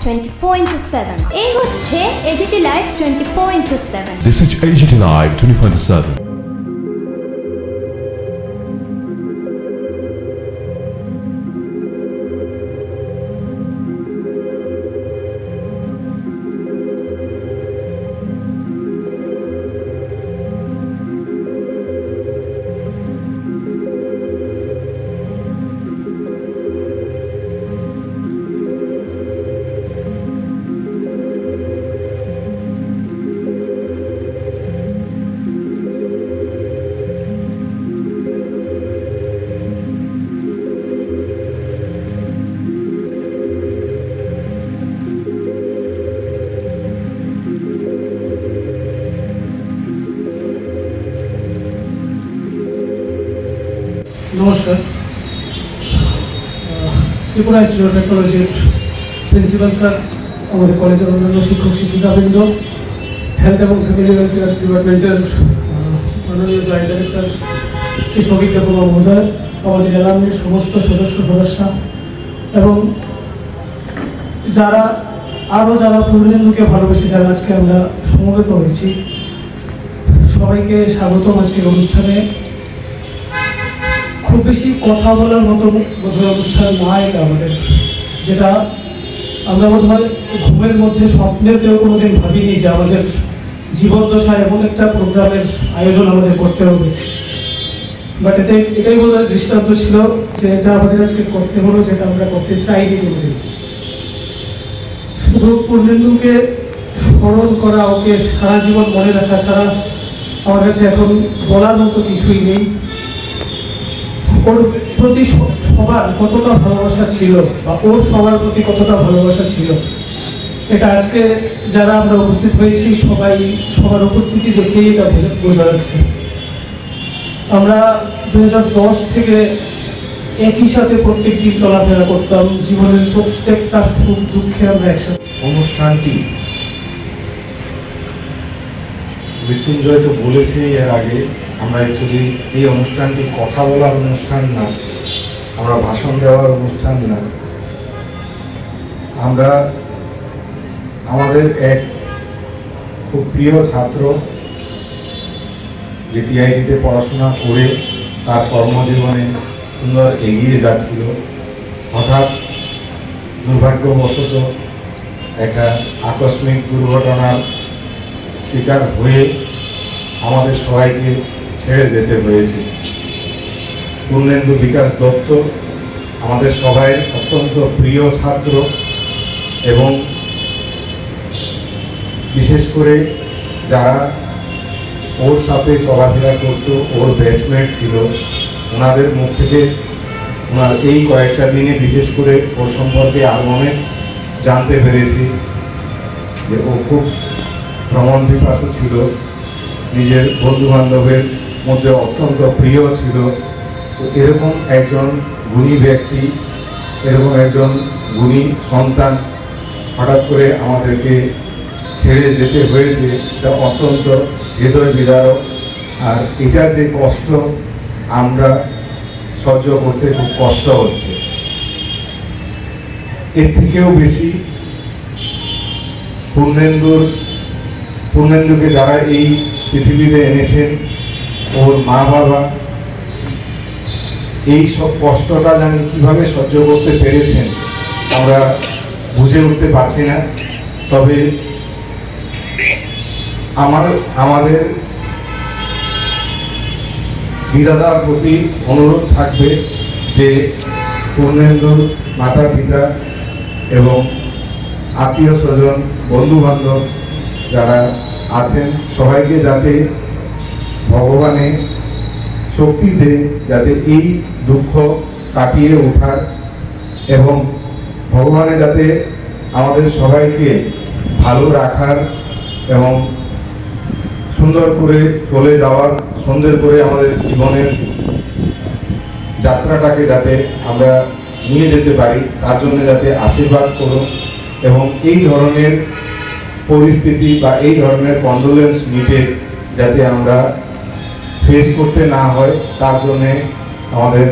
24/7 এই হচ্ছে AGT Live 24/7 This is AGT Live 24/7 নমস্কার, ত্রিপুরা ইনস্টিটিউট অফ টেকনোলজির প্রিন্সিপাল স্যার, আমাদের কলেজের অন্যান্য শিক্ষক শিক্ষিকাবৃন্দ, হেলথ এবং ফ্যামিলি ওয়েলফেয়ার ডিপার্টমেন্টের মাননীয় জয়েন্ট ডাইরেক্টর শ্রী শোভিক দেববর্মা মহোদয়, আমাদের অ্যালামনির সমস্ত সদস্যরা এবং যারা পূর্ণেন্দুকে ভালোবেসে যারা আজকে আমরা সমবেত হয়েছি, সবাইকে স্বাগতম আজকের অনুষ্ঠানে। খুব বেশি কথা বলার মতো বোধহয় অনুষ্ঠান না এটা আমাদের, যেটা আমরা বোধহয় ঘুমের মধ্যে স্বপ্নেতেও কোনোদিন ভাবিনি যে আমাদের জীবদ্দশায় এমন একটা প্রোগ্রামের আয়োজন আমাদের করতে হবে। বাট এটাই বোধহয় দৃষ্টান্ত ছিল যে এটা আমাদের আজকে করতে হলো, যেটা আমরা করতে চাইনি কোনোদিন। শুধু পূর্ণেন্দুকে স্মরণ করা, ওকে সারা জীবন মনে রাখা ছাড়া আমার কাছে এখন বলার মতো কিছুই নেই। ওর প্রতি সবার কতটা ভালোবাসা ছিল বা ওর সবার প্রতি কতটা ভালোবাসা ছিল, এটা আজকে যারা আমরা উপস্থিত হয়েছি সবার উপস্থিতি দেখেই এটা বোঝা যাচ্ছে। আমরা 2010 থেকে একই সাথে প্রত্যেক দিন চলাফেরা করতাম, জীবনের প্রত্যেকটা সুখ দুঃখে আমরা একসাথে। অনুষ্ঠানটি মৃত্যুঞ্জয় তো বলেছে এর আগে, আমরা অ্যাকচুয়ালি এই অনুষ্ঠানটি কথা বলার অনুষ্ঠান না, আমরা ভাষণ দেওয়ার অনুষ্ঠান না। আমরা আমাদের এক খুব প্রিয় ছাত্র, যে টিআইটিতে পড়াশোনা করে তার কর্মজীবনে সুন্দর এগিয়ে যাচ্ছিল, হঠাৎ দুর্ভাগ্যবশত একটা আকস্মিক দুর্ঘটনার শিকার হয়ে আমাদের সবাইকে ছেড়ে যেতে হয়েছে। পূর্ণেন্দু বিকাশ দত্ত আমাদের সবাই অত্যন্ত প্রিয় ছাত্র এবং বিশেষ করে যারা ওর সাথে চলাফেরা করত, ওর ব্যাচমেট ছিল, ওনাদের মুখ থেকে ওনার এই কয়েকটা দিনে বিশেষ করে ওর সম্পর্কে আরও অনেক জানতে পেরেছি যে ও খুব ভ্রমণ পিপাসু ছিল, নিজের বন্ধু বান্ধবের মধ্যে অত্যন্ত প্রিয় ছিল। তো এরকম একজন গুণী ব্যক্তি, এরকম একজন গুণী সন্তান হঠাৎ করে আমাদেরকে ছেড়ে যেতে হয়েছে, এটা অত্যন্ত হৃদয় বিদারক। আর এটা যে কষ্ট আমরা সহ্য করতে খুব কষ্ট হচ্ছে, এর থেকেও বেশি পূর্ণেন্দুকে যারা এই পৃথিবীতে এনেছেন, ওর মা বাবা, এই সব কষ্টটা জানি কিভাবে সহ্য করতে পেরেছেন আমরা বুঝে উঠতে পারছি না। তবে আমাদের বিধাতার প্রতি অনুরোধ থাকবে যে পূর্ণেন্দুর মাতা পিতা এবং আত্মীয় স্বজন বন্ধু বান্ধব যারা আছেন সবাইকে যাতে ভগবানে শক্তি দেয়, যাতে এই দুঃখ কাটিয়ে ওঠার এবং ভগবানে যাতে আমাদের সবাইকে ভালো রাখার এবং সুন্দর করে চলে যাওয়ার, সুন্দর করে আমাদের জীবনের যাত্রাটাকে যাতে আমরা নিয়ে যেতে পারি, তার জন্য যাতে আশীর্বাদ করুন এবং এই ধরনের পরিস্থিতি বা এই ধরনের কন্ডোলেন্স মিটে যাতে আমরা ফেস করতে না হয়, তার জন্যে আমাদের